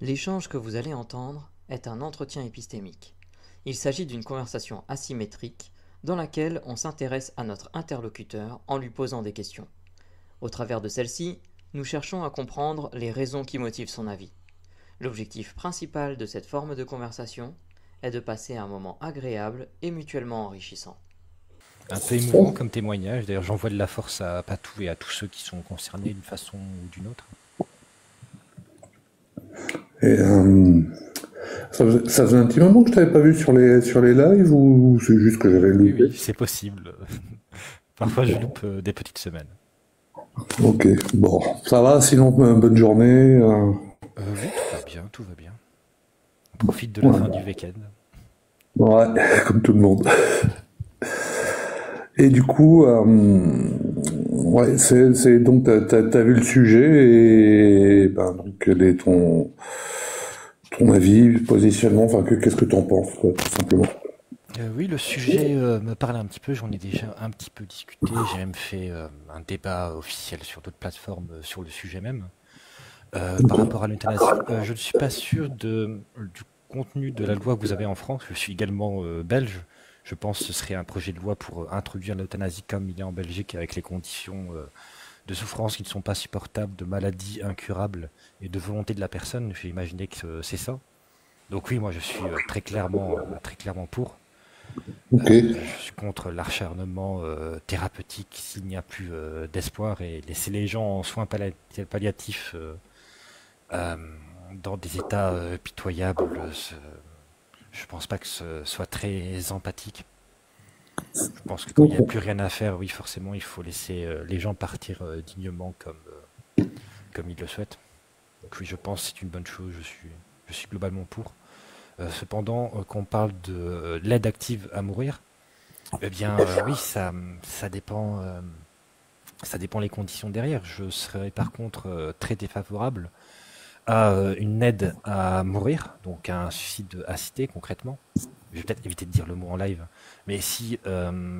L'échange que vous allez entendre est un entretien épistémique. Il s'agit d'une conversation asymétrique dans laquelle on s'intéresse à notre interlocuteur en lui posant des questions. Au travers de celle-ci, nous cherchons à comprendre les raisons qui motivent son avis. L'objectif principal de cette forme de conversation est de passer un moment agréable et mutuellement enrichissant. Un peu émouvant comme témoignage. D'ailleurs, j'envoie de la force à Patou et à tous ceux qui sont concernés d'une façon ou d'une autre. Et ça faisait un petit moment que je t'avais pas vu sur les lives ou c'est juste que j'avais loupé? Oui, c'est possible. Parfois, je loupe des petites semaines. Ok, bon, ça va, sinon bonne journée. Oui, tout va bien, tout va bien. On profite de la fin du week-end. Ouais, comme tout le monde. Et du coup, ouais, c'est donc t'as vu le sujet et ben donc quel est ton avis, positionnement, enfin qu'est-ce que t'en penses, quoi, tout simplement. Oui, le sujet me parle un petit peu, j'en ai déjà un petit peu discuté, j'ai même fait un débat officiel sur d'autres plateformes sur le sujet même. Par rapport à l'euthanasie, je ne suis pas sûr du contenu de la loi que vous avez en France, je suis également belge. Je pense que ce serait un projet de loi pour introduire l'euthanasie comme il est en Belgique avec les conditions de souffrance qui ne sont pas supportables, de maladies incurables et de volonté de la personne. J'ai imaginé que c'est ça. Donc oui, moi je suis très clairement pour. Ok, Je suis contre l'acharnement thérapeutique s'il n'y a plus d'espoir et laisser les gens en soins palliatifs euh, dans des états pitoyables. Je pense pas que ce soit très empathique. Je pense que quand il n'y a plus rien à faire, oui, forcément, il faut laisser les gens partir dignement comme ils le souhaitent. Donc oui, je pense que c'est une bonne chose, je suis globalement pour. Cependant, qu'on parle de l'aide active à mourir, eh bien, oui, ça dépend les conditions derrière. Je serais par contre très défavorable à une aide à mourir, donc à un suicide assisté concrètement. Je vais peut-être éviter de dire le mot en live, mais si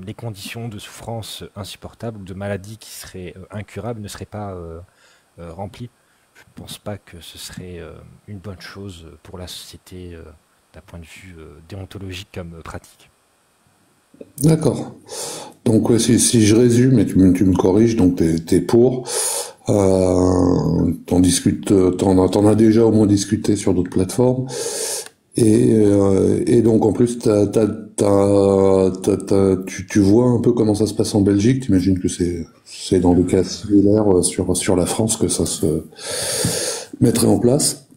les conditions de souffrance insupportables ou de maladie qui seraient incurables ne seraient pas remplies, je ne pense pas que ce serait une bonne chose pour la société d'un point de vue déontologique comme pratique. d'accord. Donc ouais, si je résume et tu me corriges, donc t'es pour. T'en discutes, t'en as déjà au moins discuté sur d'autres plateformes. Et donc en plus, tu vois un peu comment ça se passe en Belgique. T'imagines que c'est dans des cas similaires sur la France que ça se mettrait en place.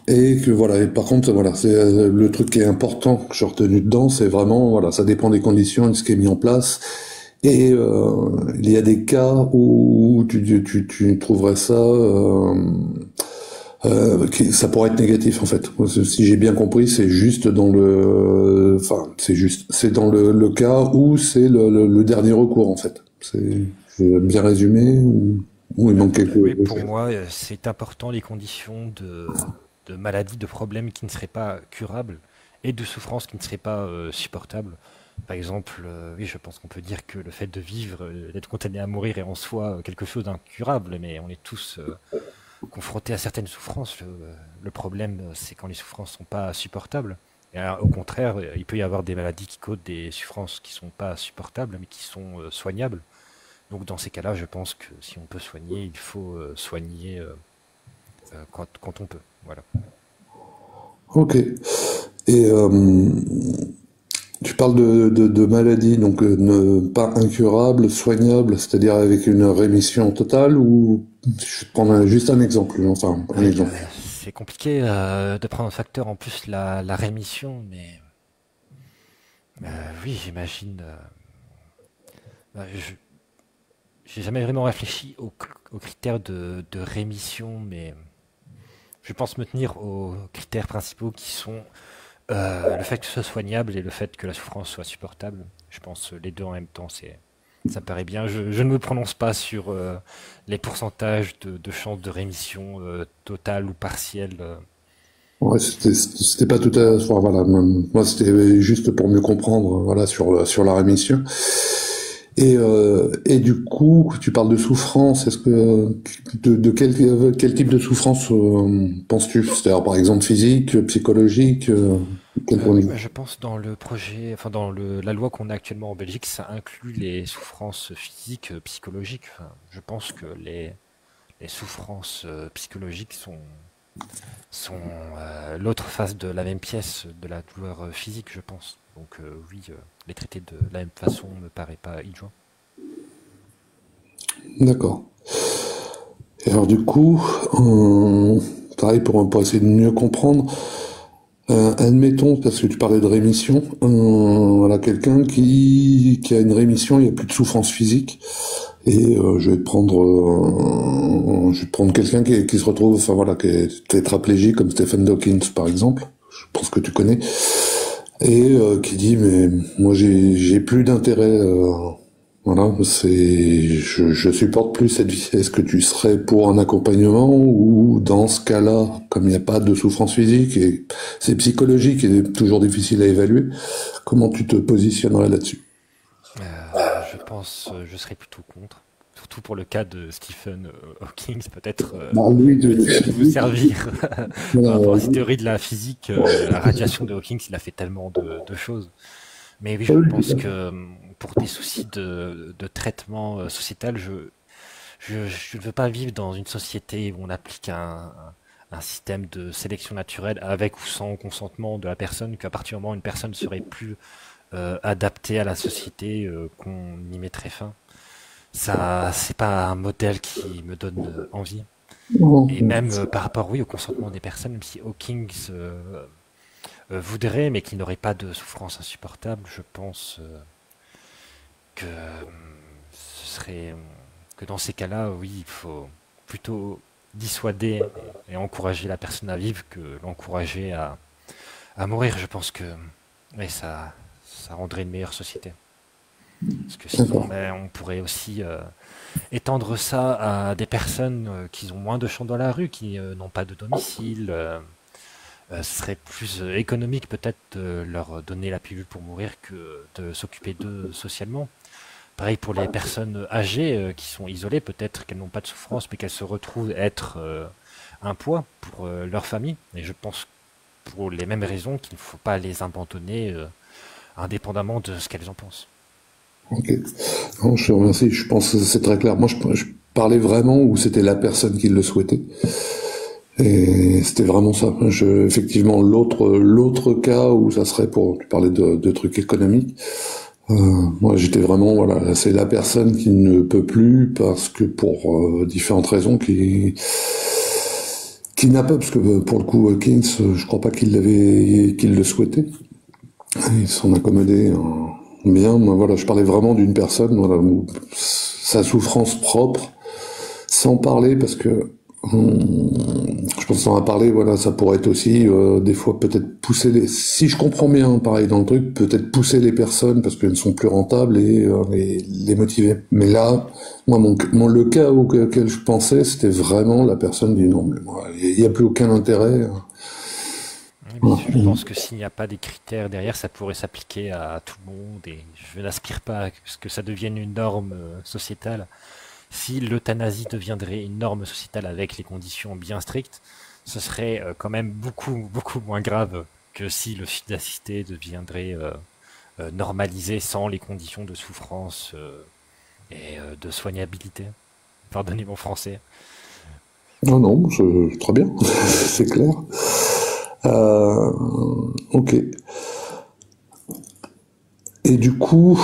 Et que voilà. Et par contre, voilà, c'est le truc qui est important que j'ai retenu dedans, c'est vraiment voilà, ça dépend des conditions et de ce qui est mis en place. Et il y a des cas où tu trouverais ça. Ça pourrait être négatif en fait. Si j'ai bien compris, c'est juste dans c'est dans le cas où c'est le dernier recours en fait. C'est bien résumé ou il manque Oui, quelque pour chose. moi, c'est important les conditions de maladie, de problèmes qui ne seraient pas curables et de souffrances qui ne seraient pas supportables. Par exemple, oui, je pense qu'on peut dire que le fait de vivre, d'être condamné à mourir est en soi quelque chose d'incurable, mais on est tous confrontés à certaines souffrances. Le problème, c'est quand les souffrances sont pas supportables. Et alors, au contraire, il peut y avoir des maladies qui causent des souffrances qui sont pas supportables, mais qui sont soignables. Donc dans ces cas-là, je pense que si on peut soigner, il faut soigner quand on peut. Voilà. Ok. Et tu parles de maladies, donc pas incurables, soignables, c'est-à-dire avec une rémission totale ou je vais te prendre juste un exemple, enfin un Oui, exemple. c'est compliqué de prendre un facteur en plus la rémission, mais oui, j'imagine. Je j'ai jamais vraiment réfléchi aux critères de rémission, mais je pense me tenir aux critères principaux qui sont le fait que ce soit soignable et le fait que la souffrance soit supportable. Je pense les deux en même temps, ça me paraît bien. Je ne me prononce pas sur les pourcentages de chances de rémission totale ou partielle. Ouais, c'était pas tout à fait, voilà, moi c'était juste pour mieux comprendre, voilà, sur la rémission. Et du coup, tu parles de souffrance. Est-ce que de quel type de souffrance penses-tu? C'est-à-dire, par exemple, physique, psychologique, quel point de Oui, vue? bah, je pense dans le projet, enfin la loi qu'on a actuellement en Belgique, ça inclut les souffrances physiques, psychologiques. Enfin, je pense que les souffrances psychologiques sont l'autre face de la même pièce de la douleur physique, je pense. Donc oui, les traiter de la même façon me paraît pas idiot. D'accord. Et alors, du coup, pareil pour essayer de mieux comprendre. Admettons, parce que tu parlais de rémission, voilà, quelqu'un qui a une rémission, il n'y a plus de souffrance physique, et je vais te prendre quelqu'un qui se retrouve, enfin voilà, qui est tétraplégique, comme Stephen Dawkins par exemple, je pense que tu connais, et qui dit, mais moi j'ai plus d'intérêt, voilà, je supporte plus cette vie. Est-ce que tu serais pour un accompagnement ou dans ce cas-là, comme il n'y a pas de souffrance physique et c'est psychologique et toujours difficile à évaluer, comment tu te positionnerais là-dessus? Je pense, je serais plutôt contre. Surtout pour le cas de Stephen Hawking, peut-être Bah, lui, peut-il vous servir par rapport à voilà, cette théorie de la physique, la radiation de Hawking, il a fait tellement de choses. Mais oui, je pense lui, que pour des soucis de traitement sociétal, je ne veux pas vivre dans une société où on applique un système de sélection naturelle avec ou sans consentement de la personne, qu'à partir du moment où une personne serait plus adaptée à la société, qu'on y mettrait fin. Ça, c'est pas un modèle qui me donne envie. Et même par rapport, oui, au consentement des personnes, même si Hawking voudrait, mais qu'il n'aurait pas de souffrance insupportable, je pense que ce serait que dans ces cas-là, oui, il faut plutôt dissuader et encourager la personne à vivre que l'encourager à mourir. Je pense que oui, ça rendrait une meilleure société. Parce que sinon, d'accord. ben, on pourrait aussi étendre ça à des personnes qui ont moins de champs dans la rue, qui n'ont pas de domicile. Ce serait plus économique peut-être de leur donner la pilule pour mourir que de s'occuper d'eux socialement. Pareil pour les personnes âgées qui sont isolées, peut-être qu'elles n'ont pas de souffrance, mais qu'elles se retrouvent être un poids pour leur famille. Et je pense pour les mêmes raisons qu'il ne faut pas les abandonner indépendamment de ce qu'elles en pensent. Ok. Non, je te remercie. Je pense que c'est très clair. Moi, je parlais vraiment où c'était la personne qui le souhaitait. Et c'était vraiment ça. Effectivement, l'autre cas où ça serait pour, tu parlais de trucs économiques. Euh, Moi, j'étais vraiment, voilà, c'est la personne qui ne peut plus parce que pour différentes raisons qui n'a pas, parce que pour le coup, Keynes, je crois pas qu'il le souhaitait. Il s'en accommodait bien. Moi, voilà, je parlais vraiment d'une personne, voilà, où sa souffrance propre, sans parler, parce que je pense qu'on a parlé, voilà, ça pourrait être aussi des fois peut-être pousser les. Si je comprends bien, pareil dans le truc, peut-être pousser les personnes parce qu'elles ne sont plus rentables et les motiver. Mais là, moi, le cas auquel je pensais, c'était vraiment la personne dit non, mais moi, il n'y a plus aucun intérêt. Oui, mais Voilà. je pense que s'il n'y a pas des critères derrière, ça pourrait s'appliquer à tout le monde et je n'aspire pas à ce que ça devienne une norme sociétale. Si l'euthanasie deviendrait une norme sociétale avec les conditions bien strictes, ce serait quand même beaucoup, beaucoup moins grave que si le suicide assisté deviendrait normalisé sans les conditions de souffrance et de soignabilité. Pardonnez mon français. Non, non, très bien, c'est clair. Euh, ok. Et du coup,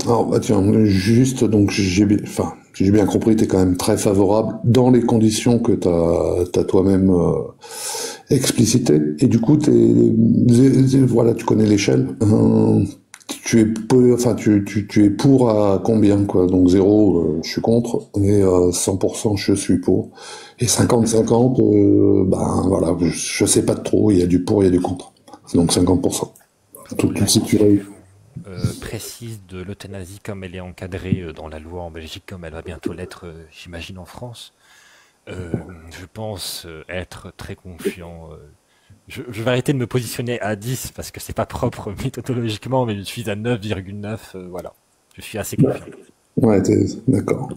alors bah tiens, juste donc si j'ai bien compris, t'es quand même très favorable dans les conditions que t'as toi-même explicitées. Et du coup, voilà, tu connais l'échelle. Tu es enfin tu es pour à combien quoi? Donc zéro, je suis contre, et 100% je suis pour. Et 50-50, ben voilà, je sais pas de trop. Il y a du pour, il y a du contre. Donc 50%. Tout, Pour tout si tu réussis. l'inclusion précise de l'euthanasie comme elle est encadrée dans la loi en Belgique, comme elle va bientôt l'être, j'imagine, en France, je pense être très confiant Je vais arrêter de me positionner à 10 parce que c'est pas propre méthodologiquement, mais je suis à 9,9, voilà. Je suis assez confiant. Ouais, d'accord.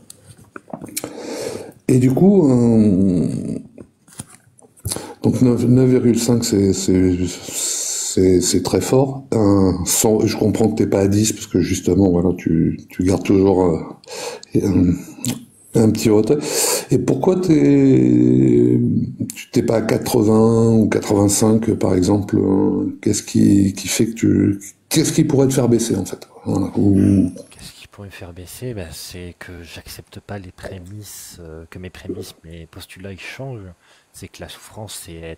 Et du coup, donc 9,5, c'est très fort. Je comprends que t'es pas à 10 parce que justement, voilà, tu gardes toujours un, un petit retrait. Et pourquoi tu t'es pas à 80 ou 85 par exemple? Qu'est-ce qui fait que qu'est-ce qui pourrait te faire baisser en fait? Voilà. Qu'est-ce qui pourrait me faire baisser? Ben, c'est que j'accepte pas les prémices, que mes prémices, mes postulats, ils changent. C'est que la souffrance, c'est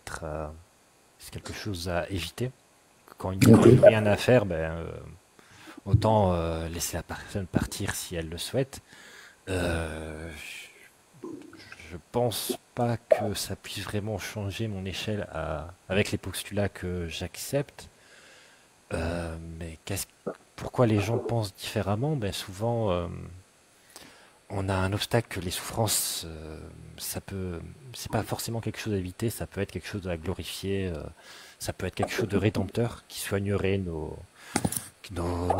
quelque chose à éviter. Quand il n'y a Ok. plus rien à faire, autant laisser la personne partir si elle le souhaite. Euh, je pense pas que ça puisse vraiment changer mon échelle avec les postulats que j'accepte. Mais pourquoi les gens pensent différemment? Ben souvent, on a un obstacle que les souffrances, c'est pas forcément quelque chose à éviter, ça peut être quelque chose à glorifier, ça peut être quelque chose de rédempteur qui soignerait nos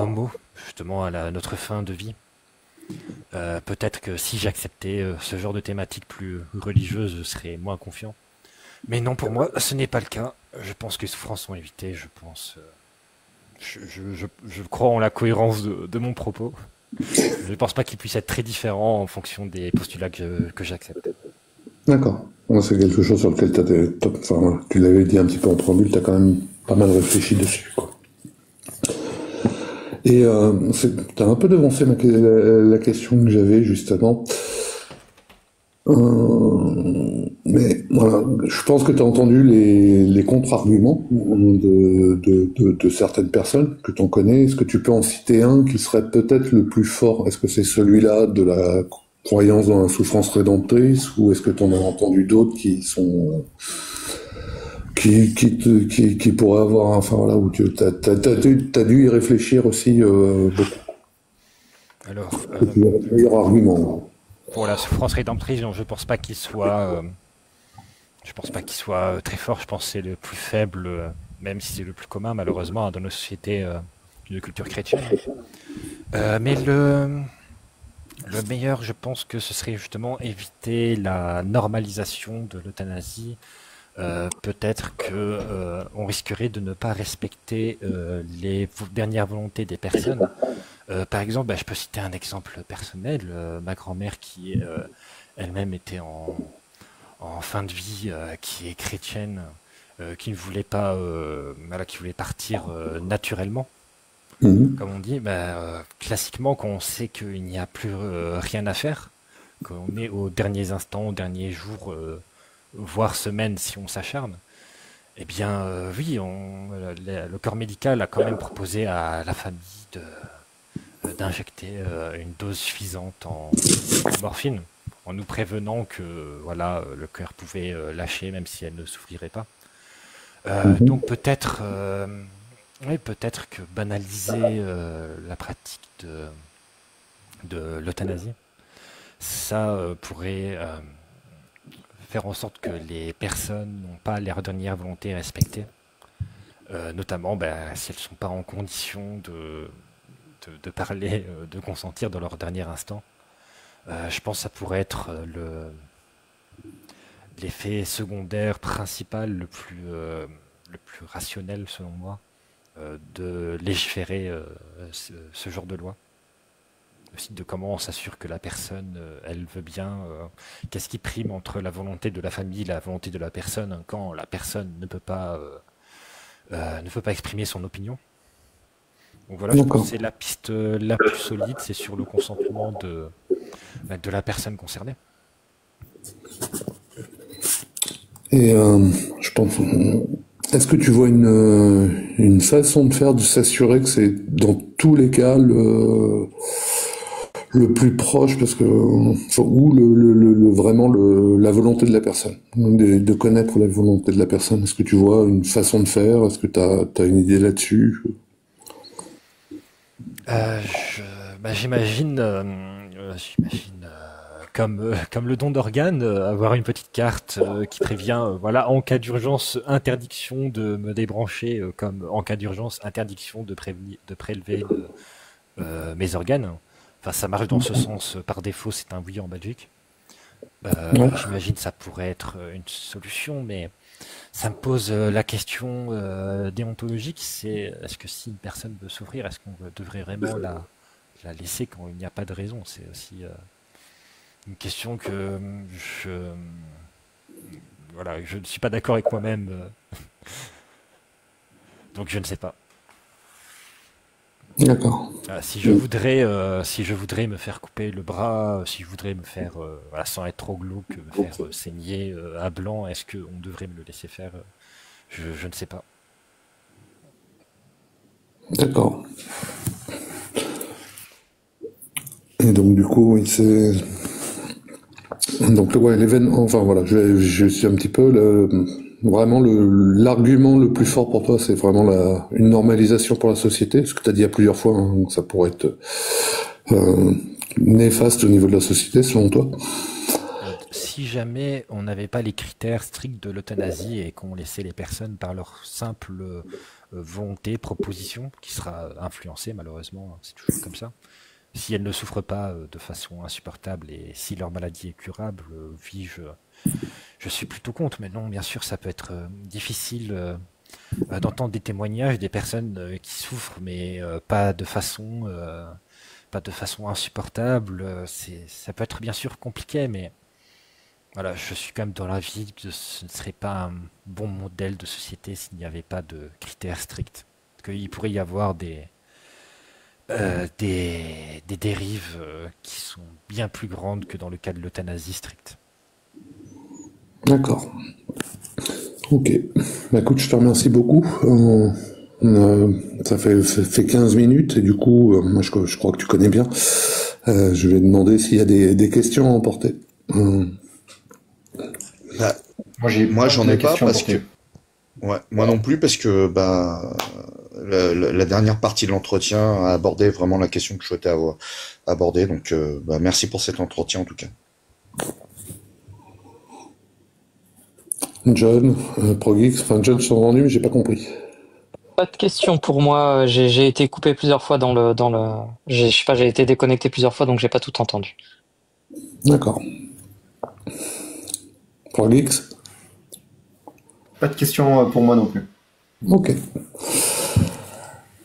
maux, justement à notre fin de vie. Peut-être que si j'acceptais ce genre de thématique plus religieuse, je serais moins confiant. Mais non, pour moi, ce n'est pas le cas. Je pense que les souffrances sont évitées. Je pense, je crois en la cohérence de mon propos. Je ne pense pas qu'il puisse être très différent en fonction des postulats que j'accepte. D'accord. Ouais, c'est quelque chose sur lequel enfin, voilà, tu l'avais dit un petit peu en préambule, tu as quand même pas mal réfléchi dessus, quoi. Et tu as un peu devancé la question que j'avais justement. Mais voilà, je pense que tu as entendu les contre-arguments de certaines personnes que tu en connais. Est-ce que tu peux en citer un qui serait peut-être le plus fort? Est-ce que c'est celui-là de la croyance dans la souffrance rédemptrice ou est-ce que tu en as entendu d'autres qui pourraient avoir, enfin voilà, où tu as dû y réfléchir aussi beaucoup. Alors, C'est le meilleur argument. pour la souffrance rédemptrice, je pense pas qu'il soit, je pense pas qu'il soit très fort. Je pense que c'est le plus faible, même si c'est le plus commun, malheureusement, dans nos sociétés de culture chrétienne. Mais le meilleur, je pense que ce serait justement éviter la normalisation de l'euthanasie. Peut-être que on risquerait de ne pas respecter dernières volontés des personnes. Par exemple, je peux citer un exemple personnel. Ma grand-mère qui elle-même était en fin de vie, qui est chrétienne, qui ne voulait pas, voilà, qui voulait partir naturellement, Mhm. comme on dit. Classiquement, quand on sait qu'il n'y a plus rien à faire, qu'on est aux derniers instants, aux derniers jours, voire semaines si on s'acharne, eh bien, oui, le corps médical a quand même proposé à la famille d'injecter une dose suffisante en morphine, en nous prévenant que voilà, le cœur pouvait lâcher même si elle ne souffrirait pas. Donc Mhm. peut-être, oui, peut-être que banaliser la pratique de l'euthanasie, ça pourrait faire en sorte que les personnes n'ont pas leur dernière volonté respectée, notamment si elles ne sont pas en condition de parler, de consentir dans leur dernier instant. Je pense que ça pourrait être l'effet secondaire principal le plus rationnel selon moi de légiférer ce genre de loi. Aussi de comment on s'assure que la personne, elle veut bien, qu'est-ce qui prime entre la volonté de la famille et la volonté de la personne quand la personne ne peut pas exprimer son opinion. Donc voilà, je pense D'accord. que c'est la piste la plus solide, c'est sur le consentement de la personne concernée. Et je pense, est-ce que tu vois une façon de faire, de s'assurer que c'est dans tous les cas le plus proche, parce que ou vraiment la volonté de la personne, de connaître la volonté de la personne. Est-ce que tu vois une façon de faire? Est-ce que t'as une idée là-dessus? Euh, je- j'imagine comme le don d'organes, avoir une petite carte qui prévient, voilà, en cas d'urgence, interdiction de me débrancher, comme en cas d'urgence, interdiction de prélever mes organes. Enfin, ça marche dans ce sens par défaut, c'est un oui en Belgique. Ouais. J'imagine que ça pourrait être une solution, mais ça me pose la question déontologique, c'est est-ce que si une personne veut s'ouvrir, est-ce qu'on devrait vraiment la laisser quand il n'y a pas de raison? C'est aussi une question que je, voilà, je ne suis pas d'accord avec moi-même, donc je ne sais pas. D'accord. Si je voudrais me faire couper le bras, si je voudrais me faire, voilà, sans être trop glauque, me faire saigner à blanc, est-ce qu'on devrait me le laisser faire? Je ne sais pas. D'accord. Et donc du coup, oui, c'est donc ouais, l'événement. Enfin voilà, je suis un petit peu vraiment l'argument le plus fort pour toi, c'est vraiment une normalisation pour la société. Ce que tu as dit à plusieurs fois, hein, ça pourrait être euh, néfaste au niveau de la société, selon toi. Si jamais on n'avait pas les critères stricts de l'euthanasie et qu'on laissait les personnes par leur simple volonté, proposition, qui sera influencée malheureusement, hein, c'est toujours comme ça. Si elles ne souffrent pas de façon insupportable et si leur maladie est curable, oui, je suis plutôt contre. Mais non, bien sûr, ça peut être difficile d'entendre des témoignages des personnes qui souffrent, mais pas de façon insupportable. Ça peut être bien sûr compliqué, mais voilà, je suis quand même dans l'avis que ce ne serait pas un bon modèle de société s'il n'y avait pas de critères stricts. Parce qu'il pourrait y avoir des dérives qui sont bien plus grandes que dans le cas de l'euthanasie stricte. D'accord. Ok. Bah, écoute, je te remercie beaucoup. Ça fait 15 minutes et du coup, moi je crois que tu connais bien. Je vais demander s'il y a des questions à emporter. Bah, Moi, j'ai moi, pas j'en de ai pas questions parce que, portées. ouais, moi non plus parce que bah la dernière partie de l'entretien a abordé vraiment la question que je souhaitais avoir abordée. Donc, bah, merci pour cet entretien en tout cas. John, ProGeeks, enfin John, je t'ai entendu, mais j'ai pas compris. Pas de question pour moi. J'ai été coupé plusieurs fois je sais pas, j'ai été déconnecté plusieurs fois, donc j'ai pas tout entendu. D'accord. ProGeeks? Pas de questions pour moi non plus. Ok.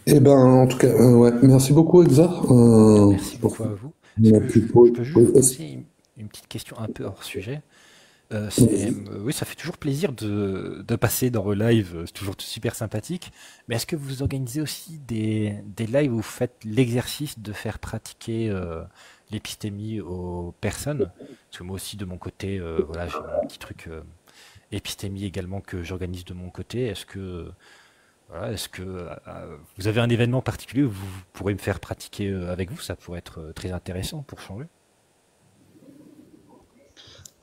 Eh ben, en tout cas, ouais, merci beaucoup, Exa. Merci beaucoup à vous. On Est-ce a que pu je peux juste vous poser. poser une petite question un peu hors sujet? Oui, ça fait toujours plaisir de passer dans vos lives, c'est toujours super sympathique. Mais est-ce que vous organisez aussi des lives où vous faites l'exercice de faire pratiquer l'épistémie aux personnes? Parce que moi aussi, de mon côté, voilà, j'ai mon petit truc épistémie également que j'organise de mon côté. Est-ce que vous avez un événement particulier où vous pourrez me faire pratiquer avec vous? Ça pourrait être très intéressant pour changer.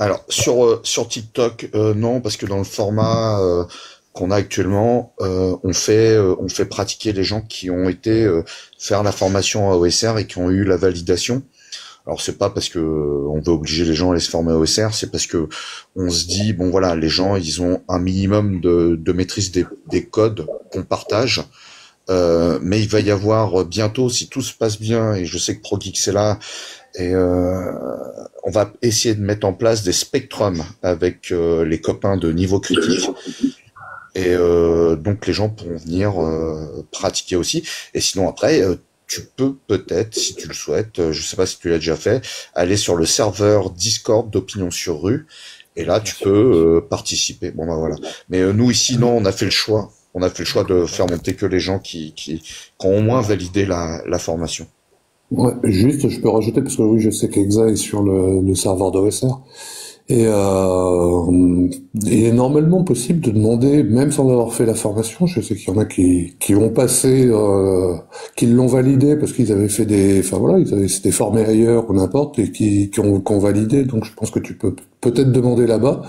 Alors sur TikTok, non, parce que dans le format qu'on a actuellement, on fait pratiquer les gens qui ont été faire la formation à OSR et qui ont eu la validation. Alors c'est pas parce que on veut obliger les gens à aller se former à OSR, c'est parce que on se dit bon voilà, les gens ils ont un minimum de maîtrise des codes qu'on partage. Mais il va y avoir bientôt, si tout se passe bien, et je sais que ProGeeks est là, et on va essayer de mettre en place des spectrums avec les copains de niveau critique. Et donc les gens pourront venir pratiquer aussi. Et sinon après, tu peux peut-être, si tu le souhaites, je sais pas si tu l'as déjà fait, aller sur le serveur Discord d'Opinion sur Rue. Et là, tu peux participer. Bon ben voilà. Mais nous ici, non, on a fait le choix. On a fait le choix de faire monter que les gens qui ont au moins validé la formation. Ouais, juste, je peux rajouter, parce que oui, je sais qu'Exa est sur le serveur d'OSR. Et il est normalement possible de demander, même sans avoir fait la formation, je sais qu'il y en a qui ont passé, qui l'ont validé parce qu'ils avaient fait enfin voilà, ils s'étaient formés ailleurs ou n'importe, et qui ont validé. Donc je pense que tu peux peut-être demander là-bas.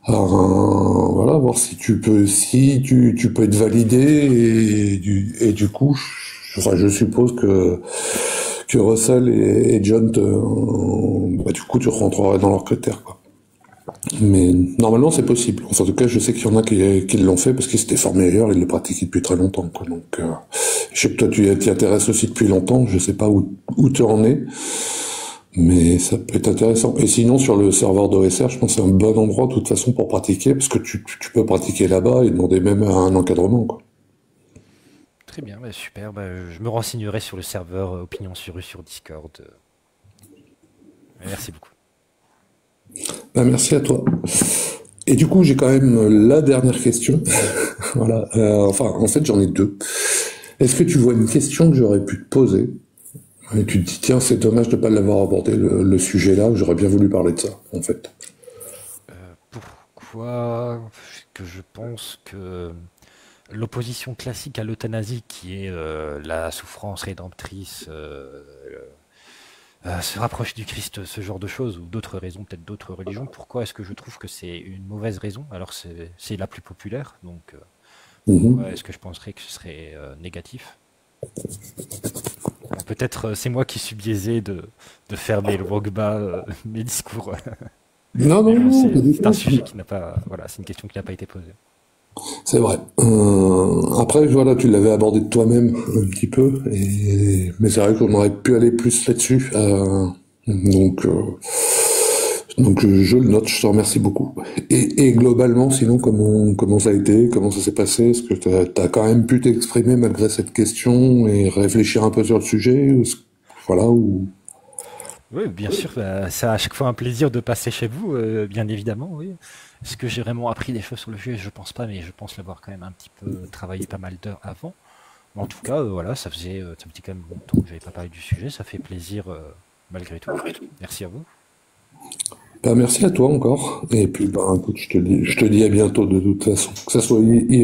Voilà, voir si tu peux être validé et du coup, enfin, je suppose que Russell et John du coup, tu rentrerais dans leurs critères, quoi. Mais normalement, c'est possible. Enfin, en tout cas, je sais qu'il y en a qui l'ont fait parce qu'ils s'étaient formés ailleurs, ils le pratiquaient depuis très longtemps, quoi. Donc, je sais que toi, tu t'y intéresses aussi depuis longtemps. Je sais pas où tu en es, mais ça peut être intéressant. Et sinon, sur le serveur d'OSR, je pense que c'est un bon endroit, de toute façon, pour pratiquer, parce que tu peux pratiquer là-bas et demander même un encadrement, quoi. Très bien, bah, super. Bah, je me renseignerai sur le serveur Opinion sur rue sur Discord. Merci beaucoup. Ben, merci à toi. Et du coup, j'ai quand même la dernière question. Voilà. Enfin, en fait, j'en ai deux. Est-ce que tu vois une question que j'aurais pu te poser et tu te dis, tiens, c'est dommage de ne pas l'avoir abordé le sujet là, j'aurais bien voulu parler de ça, en fait. Pourquoi que je pense que l'opposition classique à l'euthanasie, qui est la souffrance rédemptrice, se rapproche du Christ, ce genre de choses, ou d'autres raisons, peut-être d'autres religions, pourquoi est-ce que je trouve que c'est une mauvaise raison? Alors c'est la plus populaire, donc pourquoi est-ce que je penserais que ce serait négatif? Bon, peut-être c'est moi qui suis biaisé de fermer le Wogba, mes discours. Non, Mais non, bon, non, pas du c'est un tout. sujet qui n'a pas... Voilà, c'est une question qui n'a pas été posée. C'est vrai. Après, voilà, tu l'avais abordé de toi-même un petit peu, mais c'est vrai qu'on aurait pu aller plus là-dessus. Donc, je le note, je te remercie beaucoup. Et globalement, sinon, comment ça a été, comment ça s'est passé? Est-ce que t'as quand même pu t'exprimer malgré cette question et réfléchir un peu sur le sujet? Voilà, ou... Oui, bien sûr, c'est à chaque fois un plaisir de passer chez vous, bien évidemment, oui. Est-ce que j'ai vraiment appris des choses sur le sujet? Je pense pas, mais je pense l'avoir quand même un petit peu travaillé pas mal d'heures avant. Mais en tout cas, voilà, ça faisait quand même longtemps que j'avais pas parlé du sujet, ça fait plaisir malgré tout. Merci à vous. Bah, merci à toi encore. Et puis, bah, écoute, je te dis à bientôt de toute façon. Que ça soit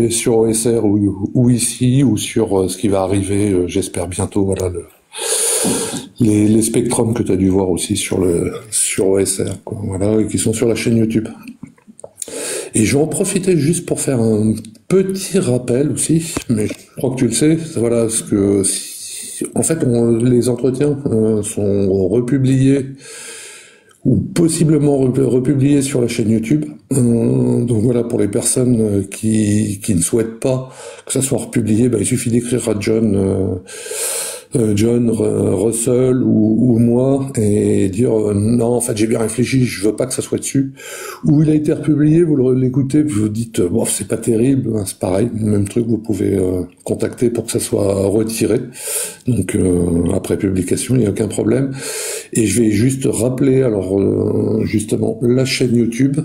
sur OSR ou ici, ou sur ce qui va arriver, j'espère bientôt, voilà, les spectrums que tu as dû voir aussi sur OSR, quoi, voilà, et qui sont sur la chaîne YouTube. Et je vais en profiter juste pour faire un petit rappel aussi, mais je crois que tu le sais, voilà, parce que en fait, les entretiens sont republiés ou possiblement republiés sur la chaîne YouTube. Donc voilà, pour les personnes qui ne souhaitent pas que ça soit republié, bah, il suffit d'écrire à John, Russell ou moi et dire non, en fait j'ai bien réfléchi, je veux pas que ça soit dessus. Ou il a été republié, vous l'écoutez, puis vous dites bon, c'est pas terrible, hein, c'est pareil, même truc, vous pouvez contacter pour que ça soit retiré. Donc après publication, il n'y a aucun problème. Et je vais juste rappeler alors justement la chaîne YouTube